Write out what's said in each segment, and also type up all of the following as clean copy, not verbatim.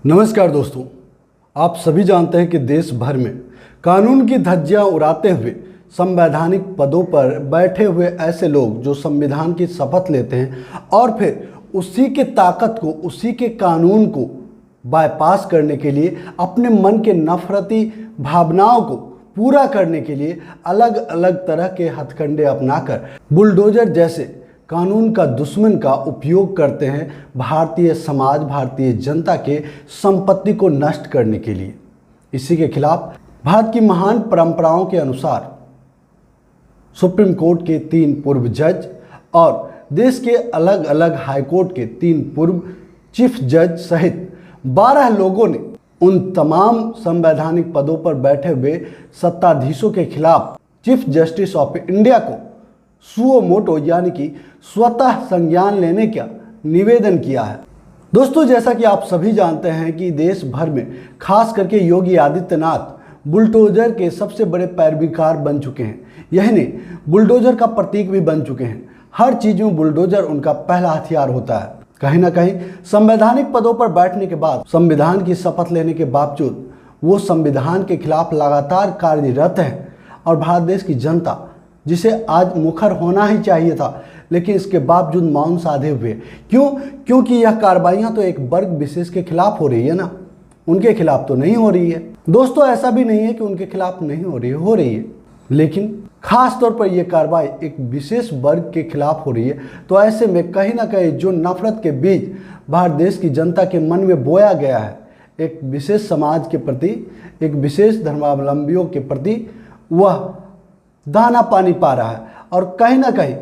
नमस्कार दोस्तों, आप सभी जानते हैं कि देश भर में कानून की धज्जियां उड़ाते हुए संवैधानिक पदों पर बैठे हुए ऐसे लोग जो संविधान की शपथ लेते हैं और फिर उसी के ताकत को, उसी के कानून को बाईपास करने के लिए अपने मन के नफरती भावनाओं को पूरा करने के लिए अलग अलग तरह के हथकंडे अपनाकर बुलडोजर जैसे कानून का दुश्मन का उपयोग करते हैं भारतीय समाज, भारतीय जनता के संपत्ति को नष्ट करने के लिए। इसी के खिलाफ भारत की महान परंपराओं के अनुसार सुप्रीम कोर्ट के 3 पूर्व जज और देश के अलग अलग हाई कोर्ट के 3 पूर्व चीफ जज सहित 12 लोगों ने उन तमाम संवैधानिक पदों पर बैठे हुए सत्ताधीशों के खिलाफ चीफ जस्टिस ऑफ इंडिया को सुओ मोटो यानी कि स्वतः संज्ञान लेने का निवेदन किया है। दोस्तों, जैसा कि आप सभी जानते हैं कि देश भर में खास करके योगी आदित्यनाथ बुलडोजर के सबसे बड़े पैरवीकार बन चुके हैं। यही नहीं, बुलडोजर का प्रतीक भी बन चुके हैं। हर चीज में बुलडोजर उनका पहला हथियार होता है। कहीं ना कहीं संवैधानिक पदों पर बैठने के बाद, संविधान की शपथ लेने के बावजूद वो संविधान के खिलाफ लगातार कार्यरत हैं और भारत देश की जनता, जिसे आज मुखर होना ही चाहिए था, लेकिन इसके बावजूद मौन साधे हुए। क्यों? क्योंकि यह कार्रवाइयां तो एक वर्ग विशेष के खिलाफ हो रही है ना, उनके खिलाफ तो नहीं हो रही है। दोस्तों, ऐसा भी नहीं है कि उनके खिलाफ नहीं हो रही है, लेकिन खास तौर पर यह कार्रवाई एक विशेष वर्ग के खिलाफ हो रही है। तो ऐसे में कहीं ना कहीं जो नफरत के बीज भारत देश की जनता के मन में बोया गया है, एक विशेष समाज के प्रति, एक विशेष धर्मावलंबियों के प्रति, वह दाना पानी पा रहा है। और कहीं ना कहीं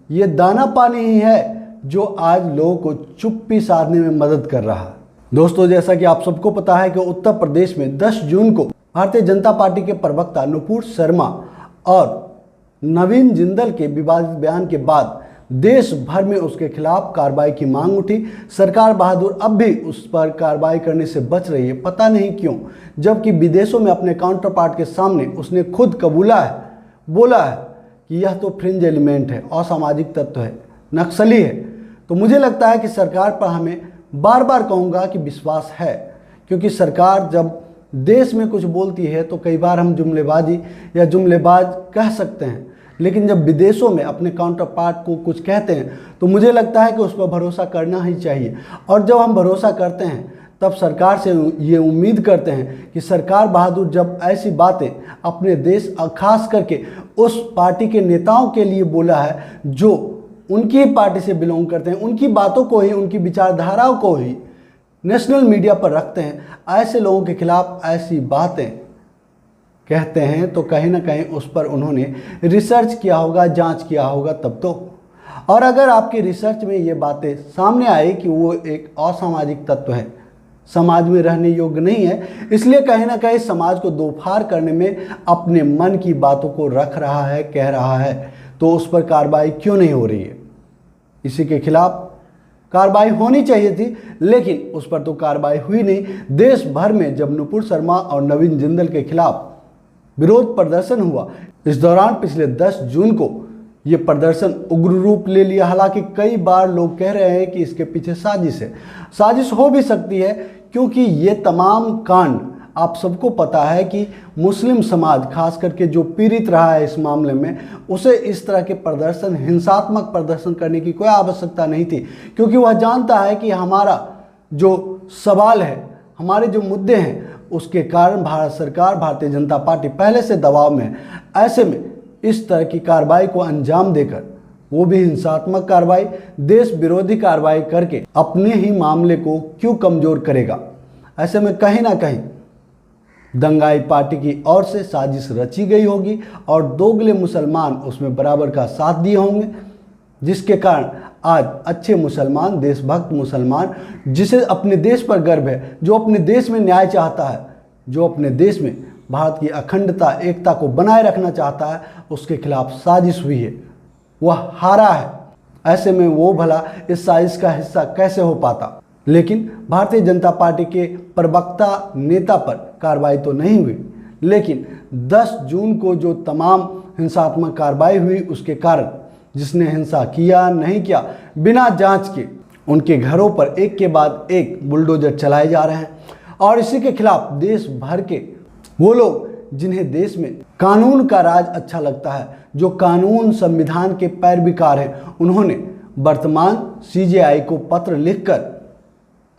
ये दाना पानी ही है जो आज लोगों को चुप्पी साधने में मदद कर रहा है। दोस्तों, जैसा कि आप सबको पता है कि उत्तर प्रदेश में 10 जून को भारतीय जनता पार्टी के प्रवक्ता नुपुर शर्मा और नवीन जिंदल के विवादित बयान के बाद देश भर में उसके खिलाफ कार्रवाई की मांग उठी। सरकार बहादुर अब भी उस पर कार्रवाई करने से बच रही है, पता नहीं क्यों, जबकि विदेशों में अपने काउंटर पार्ट के सामने उसने खुद कबूला है, बोला है कि यह तो फ्रिंज एलिमेंट है, असामाजिक तत्व है, नक्सली है। तो मुझे लगता है कि सरकार पर हमें बार बार कहूँगा कि विश्वास है, क्योंकि सरकार जब देश में कुछ बोलती है तो कई बार हम जुमलेबाजी या जुमलेबाज कह सकते हैं, लेकिन जब विदेशों में अपने काउंटर पार्ट को कुछ कहते हैं तो मुझे लगता है कि उस पर भरोसा करना ही चाहिए। और जब हम भरोसा करते हैं तब सरकार से ये उम्मीद करते हैं कि सरकार बहादुर जब ऐसी बातें अपने देश, खास करके उस पार्टी के नेताओं के लिए बोला है जो उनकी पार्टी से बिलोंग करते हैं, उनकी बातों को ही, उनकी विचारधाराओं को ही नेशनल मीडिया पर रखते हैं, ऐसे लोगों के खिलाफ ऐसी बातें कहते हैं, तो कहीं ना कहीं उस पर उन्होंने रिसर्च किया होगा, जांच किया होगा तब तो। और अगर आपकी रिसर्च में ये बातें सामने आई कि वो एक असामाजिक तत्व है, समाज में रहने योग्य नहीं है, इसलिए कहीं ना कहीं समाज को दोफार करने में अपने मन की बातों को रख रहा है, कह रहा है, तो उस पर कार्रवाई क्यों नहीं हो रही है? इसी के खिलाफ कार्रवाई होनी चाहिए थी, लेकिन उस पर तो कार्रवाई हुई नहीं। देश भर में जब नुपुर शर्मा और नवीन जिंदल के खिलाफ विरोध प्रदर्शन हुआ, इस दौरान पिछले 10 जून को ये प्रदर्शन उग्र रूप ले लिया। हालांकि कई बार लोग कह रहे हैं कि इसके पीछे साजिश है। साजिश हो भी सकती है, क्योंकि ये तमाम कांड आप सबको पता है कि मुस्लिम समाज खास करके जो पीड़ित रहा है इस मामले में, उसे इस तरह के प्रदर्शन, हिंसात्मक प्रदर्शन करने की कोई आवश्यकता नहीं थी, क्योंकि वह जानता है कि हमारा जो सवाल है, हमारे जो मुद्दे हैं, उसके कारण भारत सरकार, भारतीय जनता पार्टी पहले से दबाव में है। ऐसे में इस तरह की कार्रवाई को अंजाम देकर, वो भी हिंसात्मक कार्रवाई, देश विरोधी कार्रवाई करके अपने ही मामले को क्यों कमजोर करेगा? ऐसे में कहीं ना कहीं दंगाई पार्टी की ओर से साजिश रची गई होगी और दोगले मुसलमान उसमें बराबर का साथ दिए होंगे, जिसके कारण आज अच्छे मुसलमान, देशभक्त मुसलमान, जिसे अपने देश पर गर्व है, जो अपने देश में न्याय चाहता है, जो अपने देश में भारत की अखंडता, एकता को बनाए रखना चाहता है, उसके खिलाफ साजिश हुई है, वह हारा है। ऐसे में वो भला इस साजिश का हिस्सा कैसे हो पाता? लेकिन भारतीय जनता पार्टी के प्रवक्ता, नेता पर कार्रवाई तो नहीं हुई, लेकिन 10 जून को जो तमाम हिंसात्मक कार्रवाई हुई, उसके कारण जिसने हिंसा किया नहीं किया, बिना जांच के उनके घरों पर एक के बाद एक बुलडोजर चलाए जा रहे हैं और इसी के खिलाफ देश भर के वो लोग जिन्हें देश में कानून का राज अच्छा लगता है, जो कानून संविधान के पैरवीकार हैं, उन्होंने वर्तमान सीजेआई को पत्र लिखकर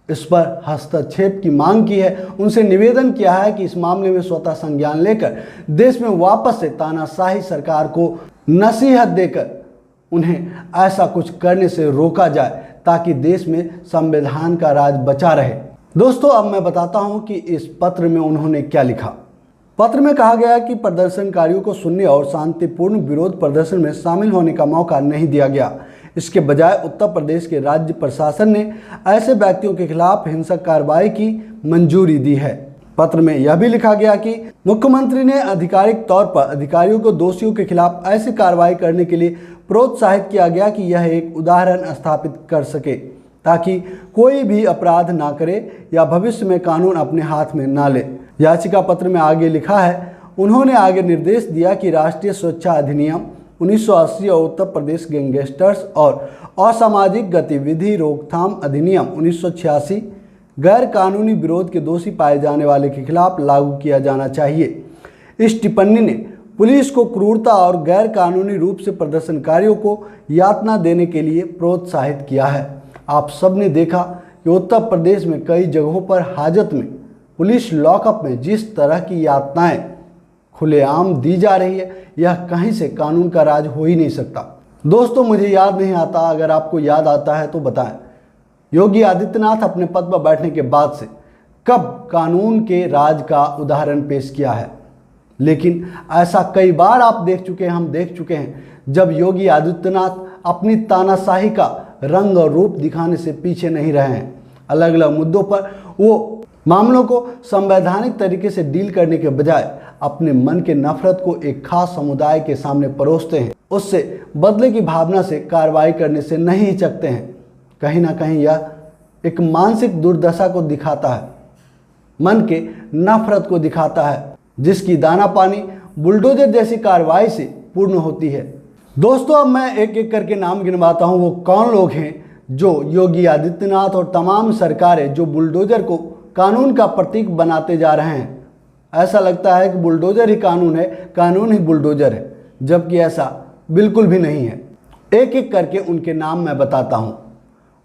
इस पर हस्तक्षेप की मांग की है। उनसे निवेदन किया है कि इस मामले में स्वतः संज्ञान लेकर देश में वापस से तानाशाही सरकार को नसीहत देकर उन्हें ऐसा कुछ करने से रोका जाए ताकि देश में संविधान का राज बचा रहे। दोस्तों, अब मैं बताता हूं कि इस पत्र में उन्होंने क्या लिखा। पत्र में कहा गया कि प्रदर्शनकारियों को सुनने और शांतिपूर्ण विरोध प्रदर्शन में शामिल होने का मौका नहीं दिया गया। इसके बजाय उत्तर प्रदेश के राज्य प्रशासन ने ऐसे व्यक्तियों के खिलाफ हिंसक कार्रवाई की मंजूरी दी है। पत्र में यह भी लिखा गया कि मुख्यमंत्री ने आधिकारिक तौर पर अधिकारियों को दोषियों के खिलाफ ऐसी कार्रवाई करने के लिए प्रोत्साहित किया गया कि यह एक उदाहरण स्थापित कर सके ताकि कोई भी अपराध ना करे या भविष्य में कानून अपने हाथ में ना ले। याचिका पत्र में आगे लिखा है, उन्होंने आगे निर्देश दिया कि राष्ट्रीय सुरक्षा अधिनियम 1980 और उत्तर प्रदेश गैंगस्टर्स और असामाजिक गतिविधि रोकथाम अधिनियम 1986 गैर कानूनी विरोध के दोषी पाए जाने वाले के खिलाफ लागू किया जाना चाहिए। इस टिप्पणी ने पुलिस को क्रूरता और गैर कानूनी रूप से प्रदर्शनकारियों को यातना देने के लिए प्रोत्साहित किया है। आप सब ने देखा कि उत्तर प्रदेश में कई जगहों पर हाजत में पुलिस लॉकअप में जिस तरह की यातनाएं खुलेआम दी जा रही है, यह कहीं से कानून का राज हो ही नहीं सकता। दोस्तों, मुझे याद नहीं आता, अगर आपको याद आता है तो बताएं, योगी आदित्यनाथ अपने पद पर बैठने के बाद से कब कानून के राज का उदाहरण पेश किया है? लेकिन ऐसा कई बार आप देख चुके हैं, हम देख चुके हैं, जब योगी आदित्यनाथ अपनी तानाशाही का रंग और रूप दिखाने से पीछे नहीं रहे हैं। अलग अलग मुद्दों पर वो मामलों को संवैधानिक तरीके से डील करने के बजाय अपने मन के नफरत को एक खास समुदाय के सामने परोसते हैं, उससे बदले की भावना से कार्रवाई करने से नहीं हिचकते हैं। कहीं ना कहीं यह एक मानसिक दुर्दशा को दिखाता है, मन के नफरत को दिखाता है, जिसकी दाना पानी बुलडोजर जैसी कार्रवाई से पूर्ण होती है। दोस्तों, अब मैं एक एक करके नाम गिनवाता हूँ, वो कौन लोग हैं जो योगी आदित्यनाथ और तमाम सरकारें जो बुलडोजर को कानून का प्रतीक बनाते जा रहे हैं। ऐसा लगता है कि बुलडोजर ही कानून है, कानून ही बुलडोजर है, जबकि ऐसा बिल्कुल भी नहीं है। एक एक करके उनके नाम मैं बताता हूँ।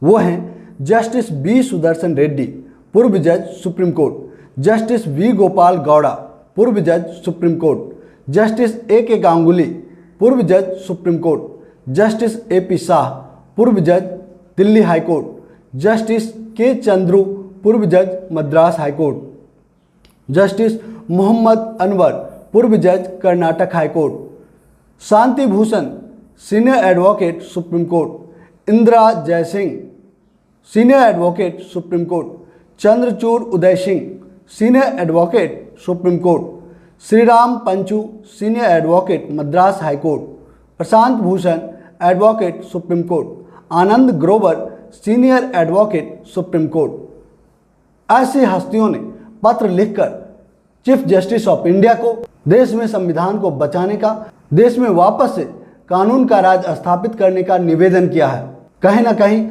वो हैं जस्टिस बी सुदर्शन रेड्डी, पूर्व जज supreme court, justice V Gopala Gowda, पूर्व जज सुप्रीम कोर्ट, जस्टिस ए के गांगुली, पूर्व जज supreme court, justice A P Shah, पूर्व जज दिल्ली हाई कोर्ट, जस्टिस के चंद्रू, पूर्व जज Madras high court, justice Mohammad Anwar, पूर्व जज Karnataka high court, Shanti Bhushan, senior advocate supreme court, Indira Jaising, senior advocate supreme court, Chandrachud Uday Singh, senior advocate supreme court, Shriram Panchu, senior advocate Madras high court, Prashant Bhushan, advocate supreme court, Anand Grover, senior advocate supreme court. ऐसी हस्तियों ने पत्र लिखकर चीफ जस्टिस ऑफ इंडिया को देश में संविधान को बचाने का, देश में वापस से कानून का राज स्थापित करने का निवेदन किया है। कहीं ना कहीं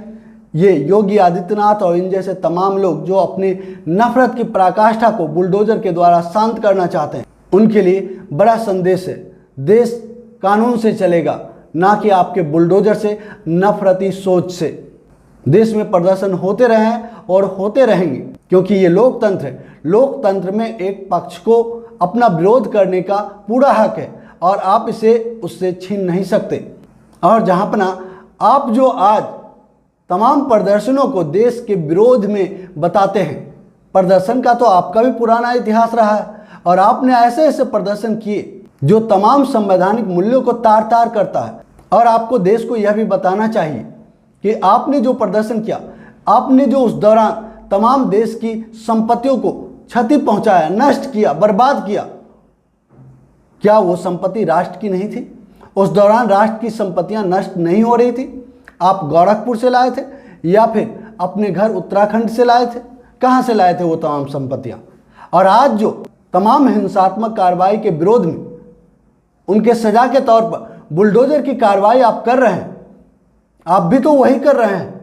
ये योगी आदित्यनाथ और इन जैसे तमाम लोग जो अपनी नफरत की पराकाष्ठा को बुलडोजर के द्वारा शांत करना चाहते हैं, उनके लिए बड़ा संदेश है। देश कानून से चलेगा, ना कि आपके बुलडोजर से, नफरती सोच से। देश में प्रदर्शन होते रहे हैं और होते रहेंगे, क्योंकि ये लोकतंत्र है। लोकतंत्र में एक पक्ष को अपना विरोध करने का पूरा हक है और आप इसे उससे छीन नहीं सकते। और जहां आप जो आज तमाम प्रदर्शनों को देश के विरोध में बताते हैं, प्रदर्शन का तो आपका भी पुराना इतिहास रहा है और आपने ऐसे ऐसे प्रदर्शन किए जो तमाम संवैधानिक मूल्यों को तार तार करता है। और आपको देश को यह भी बताना चाहिए कि आपने जो प्रदर्शन किया, आपने जो उस दौरान तमाम देश की संपत्तियों को क्षति पहुंचाया, नष्ट किया, बर्बाद किया, क्या वो संपत्ति राष्ट्र की नहीं थी? उस दौरान राष्ट्र की संपत्तियां नष्ट नहीं हो रही थी? आप गोरखपुर से लाए थे या फिर अपने घर उत्तराखंड से लाए थे? कहां से लाए थे वो तमाम संपत्तियां? और आज जो तमाम हिंसात्मक कार्रवाई के विरोध में उनके सजा के तौर पर बुलडोजर की कार्रवाई आप कर रहे हैं, आप भी तो वही कर रहे हैं।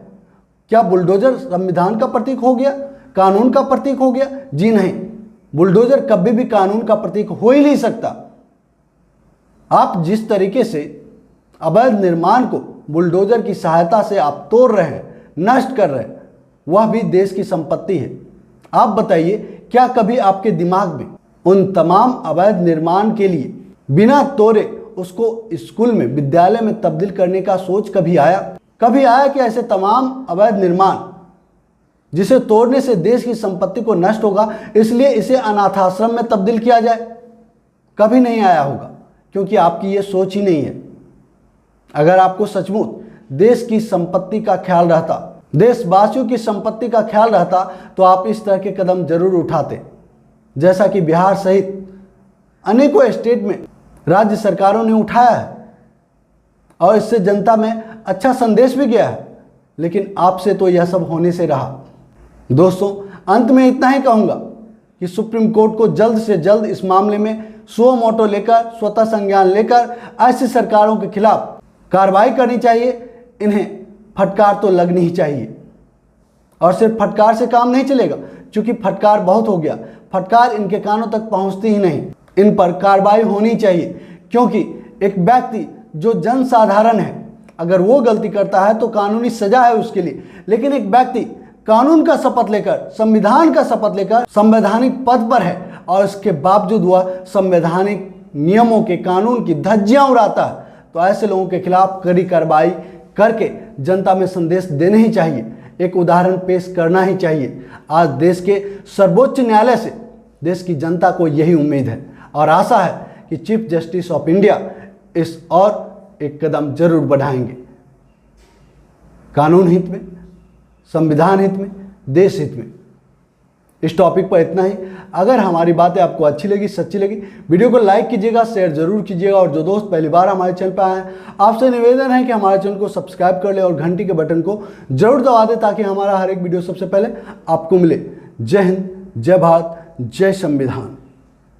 क्या बुलडोजर संविधान का प्रतीक हो गया, कानून का प्रतीक हो गया? जी नहीं, बुलडोजर कभी भी कानून का प्रतीक हो ही नहीं सकता। आप जिस तरीके से अवैध निर्माण को बुलडोजर की सहायता से आप तोड़ रहे हैं, नष्ट कर रहे हैं, वह भी देश की संपत्ति है। आप बताइए, क्या कभी आपके दिमाग में उन तमाम अवैध निर्माण के लिए बिना तोड़े उसको स्कूल में, विद्यालय में तब्दील करने का सोच कभी आया? कभी आया कि ऐसे तमाम अवैध निर्माण जिसे तोड़ने से देश की संपत्ति को नष्ट होगा, इसलिए इसे अनाथाश्रम में तब्दील किया जाए? कभी नहीं आया होगा, क्योंकि आपकी ये सोच ही नहीं है। अगर आपको सचमुच देश की संपत्ति का ख्याल रहता, देशवासियों की संपत्ति का ख्याल रहता, तो आप इस तरह के कदम जरूर उठाते, जैसा कि बिहार सहित अनेकों स्टेट में राज्य सरकारों ने उठाया है और इससे जनता में अच्छा संदेश भी गया है। लेकिन आपसे तो यह सब होने से रहा। दोस्तों, अंत में इतना ही कहूँगा कि सुप्रीम कोर्ट को जल्द से जल्द इस मामले में सुओ मोटो लेकर, स्वतः संज्ञान लेकर ऐसी सरकारों के खिलाफ कार्रवाई करनी चाहिए। इन्हें फटकार तो लगनी ही चाहिए, और सिर्फ फटकार से काम नहीं चलेगा, क्योंकि फटकार बहुत हो गया, फटकार इनके कानों तक पहुंचती ही नहीं। इन पर कार्रवाई होनी चाहिए, क्योंकि एक व्यक्ति जो जन साधारण है, अगर वो गलती करता है तो कानूनी सजा है उसके लिए। लेकिन एक व्यक्ति कानून का शपथ लेकर, संविधान का शपथ लेकर संवैधानिक पद पर है और इसके बावजूद वह संवैधानिक नियमों के, कानून की धज्जियां उड़ाता है, तो ऐसे लोगों के खिलाफ कड़ी कार्रवाई करके जनता में संदेश देने ही चाहिए, एक उदाहरण पेश करना ही चाहिए। आज देश के सर्वोच्च न्यायालय से देश की जनता को यही उम्मीद है और आशा है कि चीफ जस्टिस ऑफ इंडिया इस और एक कदम जरूर बढ़ाएंगे, कानून हित में, संविधान हित में, देश हित में। इस टॉपिक पर इतना ही। अगर हमारी बातें आपको अच्छी लगी, सच्ची लगी, वीडियो को लाइक कीजिएगा, शेयर जरूर कीजिएगा, और जो दोस्त पहली बार हमारे चैनल पर आए हैं, आपसे निवेदन है कि हमारे चैनल को सब्सक्राइब कर ले और घंटी के बटन को जरूर दबा दे, ताकि हमारा हर एक वीडियो सबसे पहले आपको मिले। जय हिंद, जय भारत, जय संविधान।